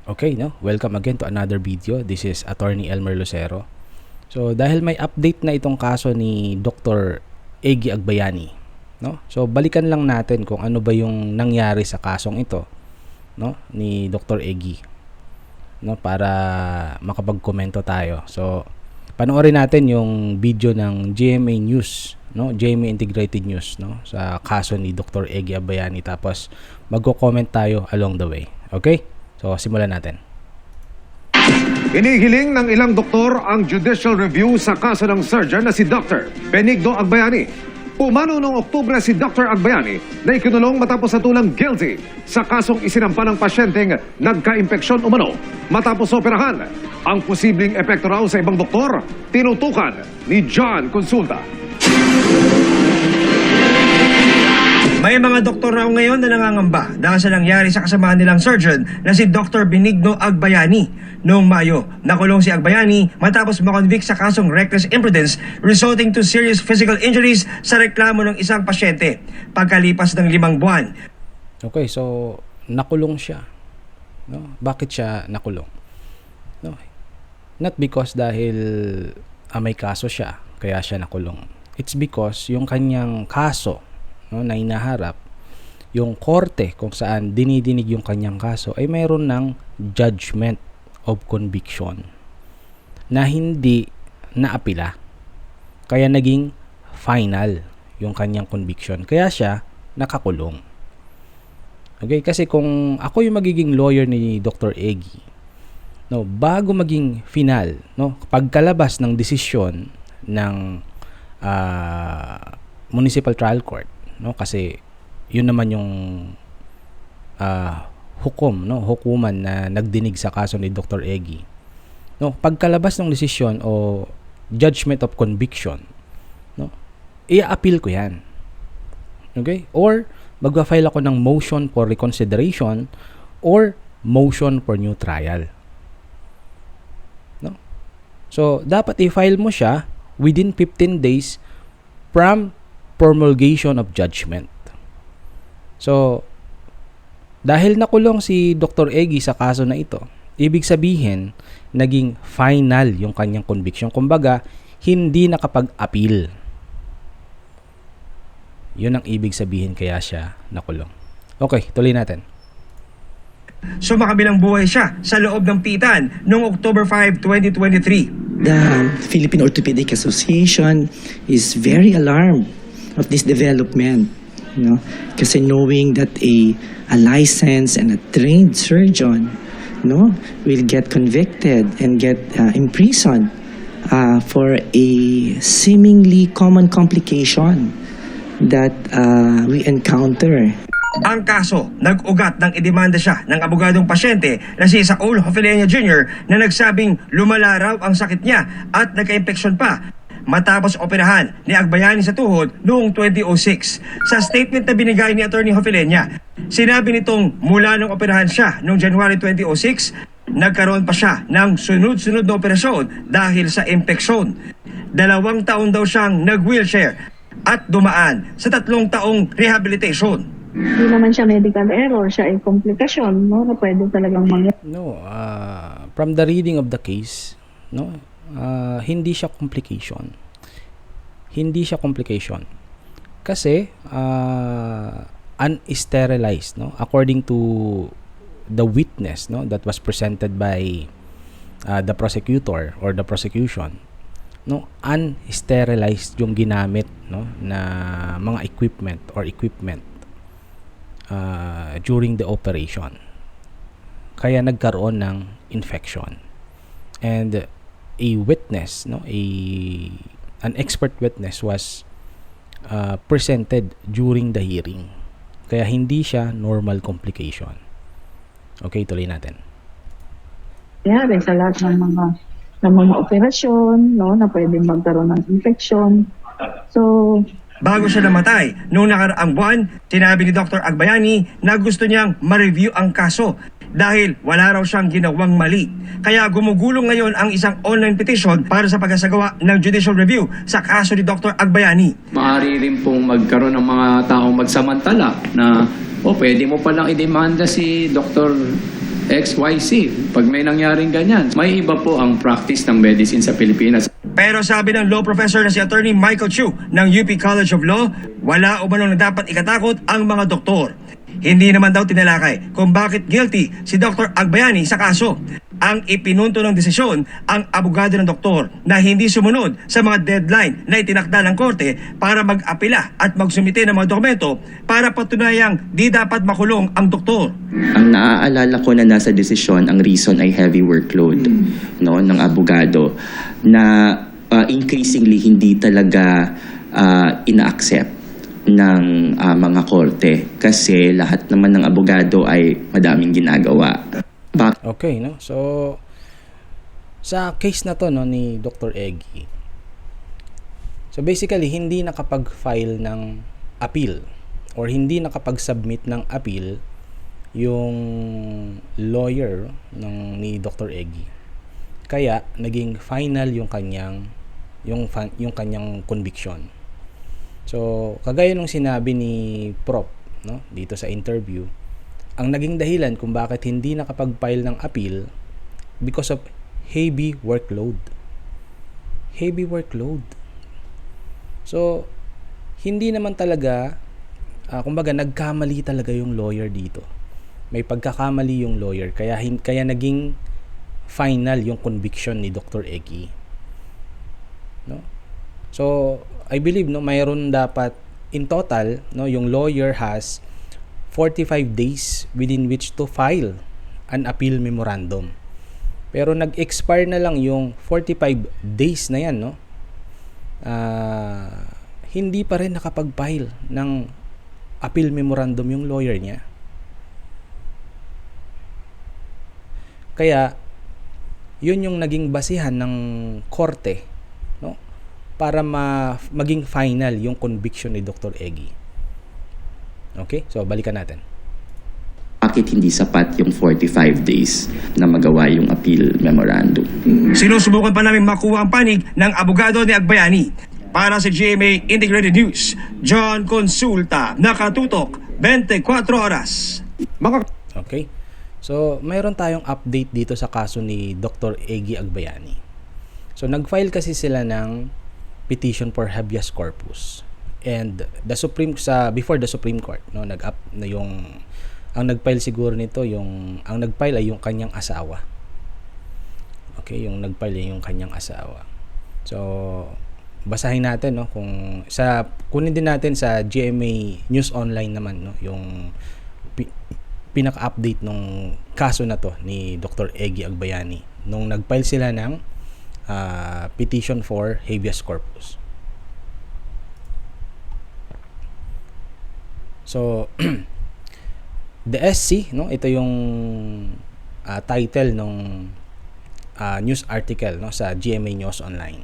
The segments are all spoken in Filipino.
Okay, no? Welcome again to another video. This is Attorney Elmer Lucero. So, dahil may update na itong kaso ni Dr. Eggy Agbayani, no? So, balikan lang natin kung ano ba yung nangyari sa kasong ito, no, ni Dr. Eggy, no, para makapag-komento tayo. So, panoorin natin yung video ng GMA News, no, GMA Integrated News, no, sa kaso ni Dr. Eggy Agbayani, tapos magko-comment tayo along the way. Okay? So, simulan natin. Inihiling ng ilang doktor ang judicial review sa kaso ng surgeon na si Dr. Benigno Agbayani. Pumano noong Oktubre si Dr. Agbayani na ikinulong matapos natulang guilty sa kasong isinampa ng pasyenteng nagka-impeksyon umano matapos operahan. Ang posibleng epekto raw sa ibang doktor, tinutukan ni John Consulta. May mga doktor raw ngayon na nangangamba dahil sa nangyari sa kasamahan nilang surgeon na si Dr. Benigno Agbayani. Noong Mayo, nakulong si Agbayani matapos makonvict sa kasong reckless imprudence resulting to serious physical injuries sa reklamo ng isang pasyente pagkalipas ng 5 buwan. Okay, so nakulong siya. No? Bakit siya nakulong? No. Not because dahil may kaso siya, kaya siya nakulong. It's because yung kanyang kaso, no, na inaharap, yung korte kung saan dinidinig yung kanyang kaso ay mayroon ng judgment of conviction na hindi naapila. Kaya naging final yung kanyang conviction. Kaya siya nakakulong. Okay, kasi kung ako yung magiging lawyer ni Dr. Eggy, no, bago maging final, no, pagkalabas ng desisyon ng Municipal Trial Court, no, kasi yun naman yung hukuman na nagdinig sa kaso ni Dr. Eggy, no, pagkalabas ng desisyon o judgment of conviction, no, i-appeal ko yan. Okay, or magfa-file ako ng motion for reconsideration or motion for new trial, no. So dapat i-file mo siya within 15 days from promulgation of judgment. So, dahil nakulong si Dr. Eggy sa kaso na ito, ibig sabihin, naging final yung kanyang conviction. Kumbaga, hindi nakapag-appeal. Yun ang ibig sabihin kaya siya nakulong. Okay, tuloy natin. So makabilang buhay siya sa loob ng pitan noong October 5, 2023. The Philippine Orthopedic Association is very alarmed of this development, you know, kasi knowing that a licensed and a trained surgeon, you know, will get convicted and get imprisoned for a seemingly common complication that we encounter. Ang kaso, nag-ugat ng idemanda siya ng abogadong pasyente na si Saul Hofileña Jr. na nagsabing lumala raw ang sakit niya at nagka-impeksyon pa matapos operahan ni Agbayani sa tuhod noong 2006. Sa statement na binigay ni Attorney Hofileña, sinabi nitong mula nung operahan siya noong January 2006, nagkaroon pa siya ng sunod-sunod na operasyon dahil sa impeksyon. 2 taon daw siyang nag-wheelchair at dumaan sa 3 taong rehabilitation. Hindi naman siya medical error, siya ay komplikasyon, no, na pwede talagang mangyari. No, from the reading of the case, no, hindi siya complication. Hindi siya complication. Kasi unsterilized, no, according to the witness, no, that was presented by the prosecutor or the prosecution, no, unsterilized yung ginamit, no, na mga equipment during the operation. Kaya nagkaroon ng infection. And a witness, no, an expert witness was presented during the hearing. Kaya hindi siya normal complication. Okay, tuloy natin. Nangyari sa lahat ng mga operasyon, no, na pwedeng magkaroon ng infection. So, Bago siya namatay, noong nakaraang buwan, sinabi ni Dr. Agbayani na gusto niyang ma-review ang kaso dahil wala raw siyang ginawang mali. Kaya gumugulong ngayon ang isang online petition para sa pagkasagawa ng judicial review sa kaso ni Dr. Agbayani. Maaari rin pong magkaroon ng mga taong magsamantala na pwede mo palang idemanda si Dr. XYZ. Pag may nangyaring ganyan, may iba po ang practice ng medicine sa Pilipinas. Pero sabi ng law professor na si Attorney Michael Chu ng UP College of Law, wala umanong na dapat ikatakot ang mga doktor. Hindi naman daw tinalakay kung bakit guilty si Dr. Agbayani sa kaso. Ang ipinunto ng desisyon ang abogado ng doktor na hindi sumunod sa mga deadline na itinakda ng korte para mag-apela at magsumite ng mga dokumento para patunayang di dapat makulong ang doktor. Ang naaalala ko na nasa desisyon, ang reason ay heavy workload ng abogado na increasingly hindi talaga ina-accept ng mga korte kasi lahat naman ng abogado ay madaming ginagawa. Okay, no? So, sa case na to, no, ni Dr. Eggy, so basically, hindi nakapag-file ng appeal or hindi nakapag-submit ng appeal yung lawyer ni Dr. Eggy. Kaya, naging final yung kanyang conviction. So, kagaya nung sinabi ni Prof, no, dito sa interview, ang naging dahilan kung bakit hindi nakapag-file ng appeal because of heavy workload. Heavy workload. So, hindi naman talaga, kumbaga nagkamali talaga yung lawyer dito. May pagkakamali yung lawyer kaya naging final yung conviction ni Dr. Eggy. No? So, I believe no mayroon dapat in total no yung lawyer has 45 days within which to file an appeal memorandum. Pero nag-expire na lang yung 45 days na yan, no? Hindi pa rin nakapag-file ng appeal memorandum yung lawyer niya. Kaya, yun yung naging basihan ng korte, no? Para maging final yung conviction ni Dr. Eggy. Okay? So, balikan natin. Bakit hindi sapat yung 45 days na magawa yung appeal memorandum? Sinusubukan pa namin makuha ang panig ng abogado ni Agbayani. Para sa GMA Integrated News, John Consulta, nakatutok 24 oras. Okay? So, mayroon tayong update dito sa kaso ni Dr. Eggy Agbayani. So, nag-file kasi sila ng petition for habeas corpus. And before the Supreme Court, no, ang nag-file siguro nito ang nag-file ay yung kanyang asawa. Okay, yung nag-file ay yung kanyang asawa. So, basahin natin no kunin din natin sa GMA News Online naman no yung pinaka-update nung kaso na to ni Dr. Eggy Agbayani nung nag-file sila ng petition for habeas corpus. So, the SC, no, ito yung title ng news article no sa GMA News Online.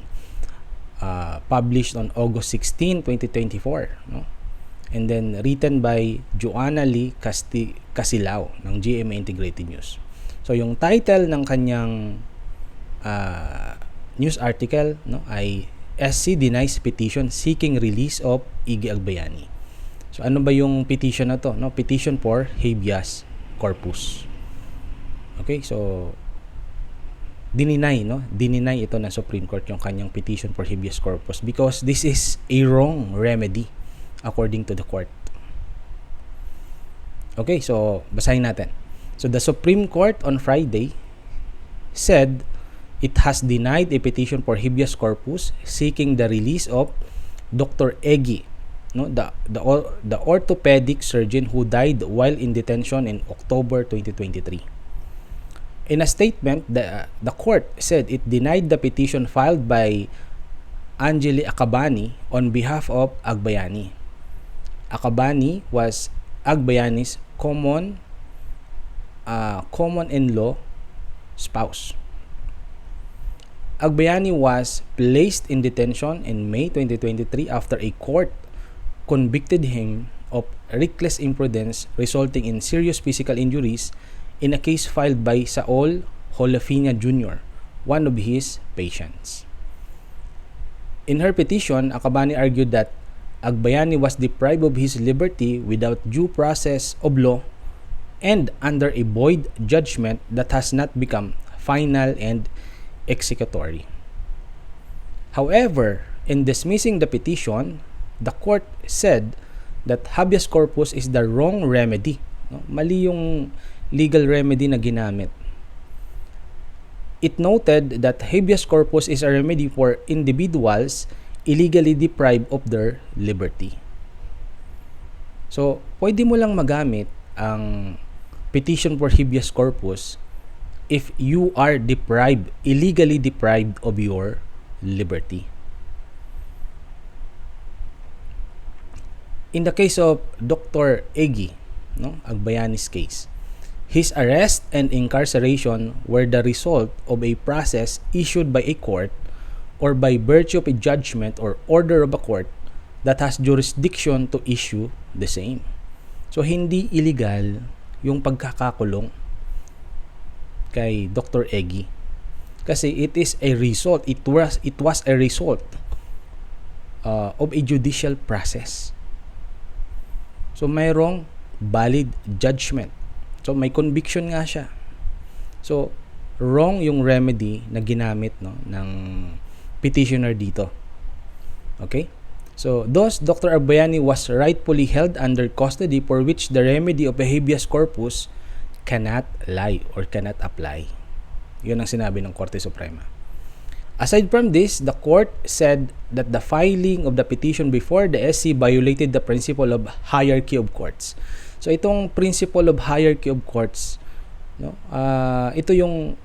Published on August 16, 2024, no? And then written by Joanna Lee Casilao ng GMA Integrated News. So, yung title ng kanyang news article no ay SC denies petition seeking release of Eggy Agbayani. So ano ba yung petition na to? No, petition for habeas corpus. Okay, so dininay ito ng Supreme Court yung kanyang petition for habeas corpus because this is a wrong remedy according to the court. Okay, so basahin natin. So the Supreme Court on Friday said it has denied a petition for habeas corpus seeking the release of Dr. Eggy, no, the orthopedic surgeon who died while in detention in October 2023. In a statement, the court said it denied the petition filed by Angeli Acabani on behalf of Agbayani. Acabani was Agbayani's common-in-law spouse. Agbayani was placed in detention in May 2023 after a court convicted him of reckless imprudence resulting in serious physical injuries in a case filed by Saul Holafina Jr., one of his patients. In her petition, Acabani argued that Agbayani was deprived of his liberty without due process of law and under a void judgment that has not become final and executory. However, in dismissing the petition, the court said that habeas corpus is the wrong remedy. No? Mali yung legal remedy na ginamit. It noted that habeas corpus is a remedy for individuals illegally deprived of their liberty. So, pwede mo lang magamit ang petition for habeas corpus if you are illegally deprived of your liberty. In the case of Dr. Egi, Agbayani's case, his arrest and incarceration were the result of a process issued by a court or by virtue of a judgment or order of a court that has jurisdiction to issue the same. So, hindi illegal yung pagkakakulong kay Dr. Egi. Kasi it is a result, it was a result of a judicial process. So, mayroong valid judgment. So, may conviction nga siya. So, wrong yung remedy na ginamit ng petitioner dito. Okay? So, thus, Dr. Agbayani was rightfully held under custody for which the remedy of a habeas corpus cannot lie or cannot apply. Yun ang sinabi ng Korte Suprema. Aside from this, the court said that the filing of the petition before the SC violated the principle of hierarchy of courts. So, itong principle of hierarchy of courts, ito yung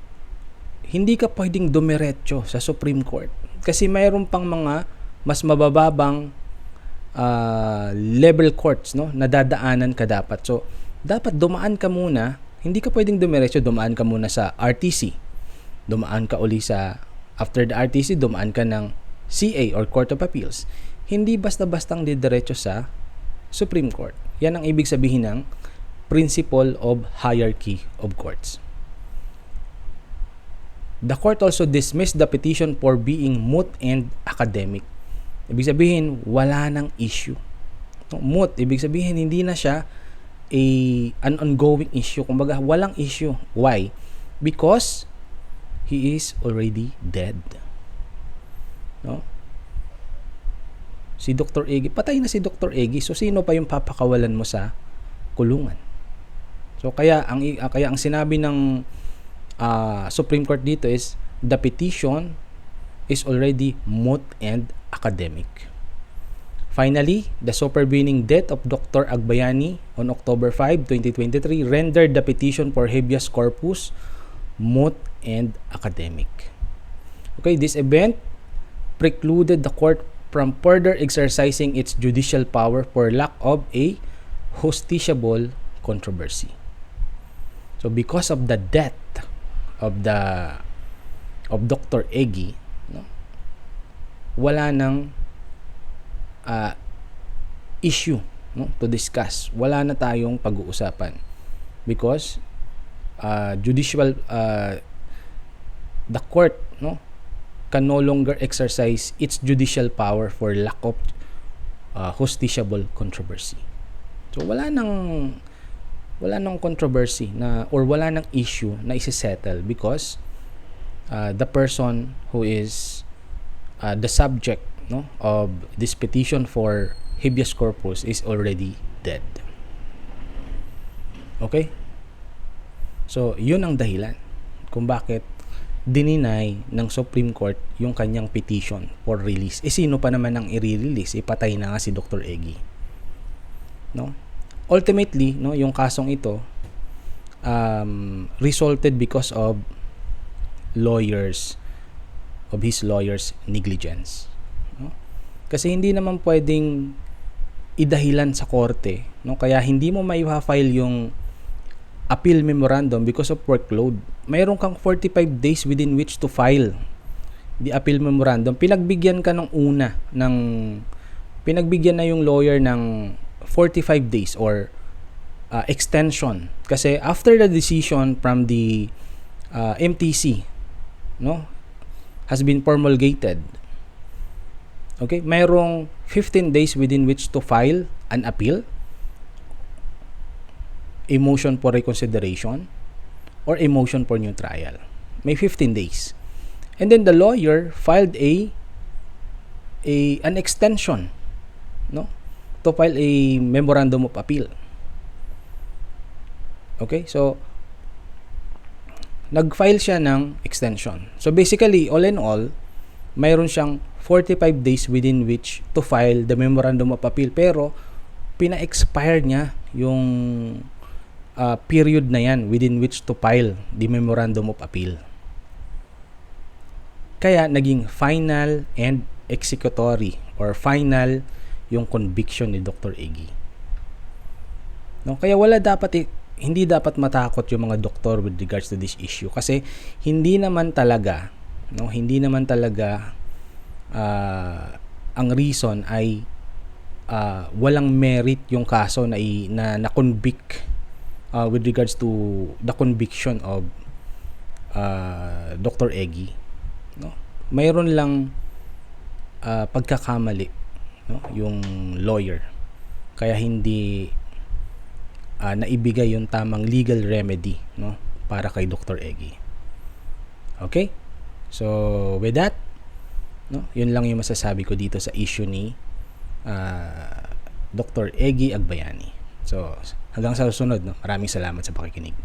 hindi ka pwedeng dumiretso sa Supreme Court. Kasi mayroon pang mga mas mabababang level courts na dadaanan ka dapat. So, dapat dumaan ka muna, hindi ka pwedeng dumiretso, dumaan ka muna sa RTC. Dumaan ka uli sa, after the RTC, dumaan ka ng CA or Court of Appeals. Hindi basta-bastang didiretso sa Supreme Court. Yan ang ibig sabihin ng principle of hierarchy of courts. The court also dismissed the petition for being moot and academic. Ibig sabihin, wala nang issue. Moot, ibig sabihin, hindi na siya an ongoing issue. Kumbaga, walang issue. Why? Because he is already dead. Si Dr. Egi, patay na si Dr. Egi. So, sino pa yung papakawalan mo sa kulungan? So, kaya ang sinabi ng Supreme Court dito is the petition is already moot and academic. Finally, the supervening death of Dr. Agbayani on October 5, 2023 rendered the petition for habeas corpus moot and academic. Okay, this event precluded the court from further exercising its judicial power for lack of a justiciable controversy. So because of the death of Dr. Egi, wala nang issue to discuss. Wala na tayong pag-uusapan because the court can no longer exercise its judicial power for lack of justiciable controversy. So wala nang controversy or wala nang issue na isi-settle because the person who is the subject of this petition for habeas corpus is already dead. Okay? So, yun ang dahilan kung bakit dininay ng Supreme Court yung kanyang petition for release. Sino pa naman ang i-release? Ipatay na nga si Dr. Egi. Ultimately, yung kasong ito resulted because of his lawyers' negligence. Kasi hindi naman pwedeng idahilan sa korte, kaya hindi mo mai-file yung appeal memorandum because of workload. Mayroon kang 45 days within which to file the appeal memorandum. Pinagbigyan na yung lawyer ng 45 days or extension. Kasi after the decision from the MTC has been promulgated, okay, mayroong 15 days within which to file an appeal a motion for reconsideration or a motion for new trial. May 15 days. And then the lawyer filed an extension, no, to file a memorandum of appeal. Okay, so nag-file siya ng extension. So basically, all in all, mayroon siyang 45 days within which to file the memorandum of appeal, pero pina-expire niya yung period na yan within which to file the memorandum of appeal. Kaya naging final and executory or final yung conviction ni Dr. Egi. No, kaya hindi dapat matakot yung mga doktor with regards to this issue, kasi hindi naman talaga ang reason ay walang merit yung kaso na na-convict with regards to the conviction of Dr. Egi, no? Mayroon lang pagkakamali, no, yung lawyer, kaya hindi naibigay yung tamang legal remedy, no, para kay Dr. Egi. Okay? So with that, no, yun lang yung masasabi ko dito sa issue ni Dr. Egi Agbayani. So hanggang sa susunod, no, maraming salamat sa pakikinig.